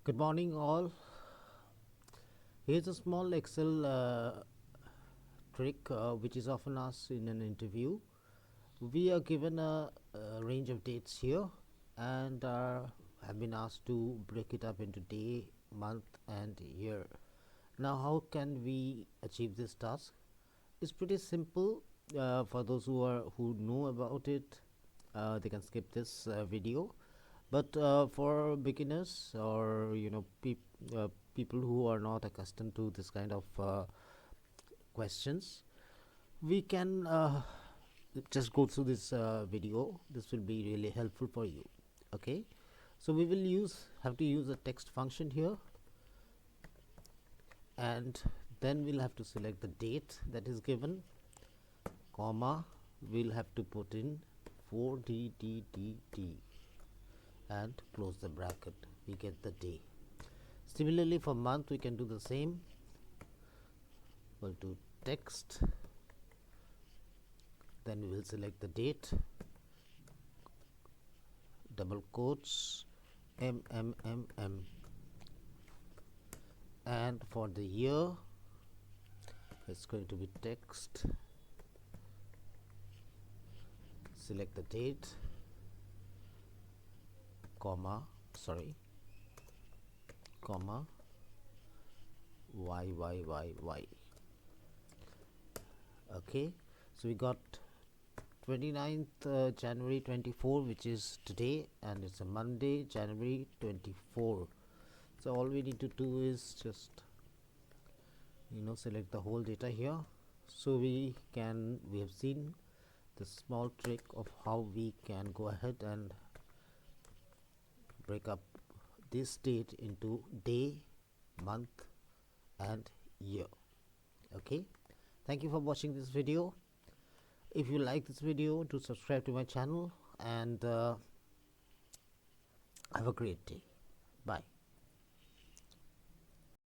Good morning, all. Here's a small Excel trick which is often asked in an interview. We are given a range of dates here and have been asked to break it up into day, month, and year. Now, how can we achieve this task? It's pretty simple. For those who know about it, they can skip this video. But for beginners or people who are not accustomed to this kind of questions, we can just go through this video. This will be really helpful for you. Okay, so we will have to use a text function here, and then we'll have to select the date that is given, comma, we'll have to put in 4DDDD and close the bracket. We get the day. Similarly, for month we can do the same. We'll do text, then we will select the date, double quotes, MMMM, and for the year it's going to be text, select the date, comma YYYY. Okay, so we got 29th January 24, which is today, and it's a Monday, January 24. So all we need to do is just select the whole data here. So we have seen the small trick of how we can go ahead and break up this date into day, month, and year. Okay, thank you for watching this video. If you like this video, do subscribe to my channel, and have a great day. Bye.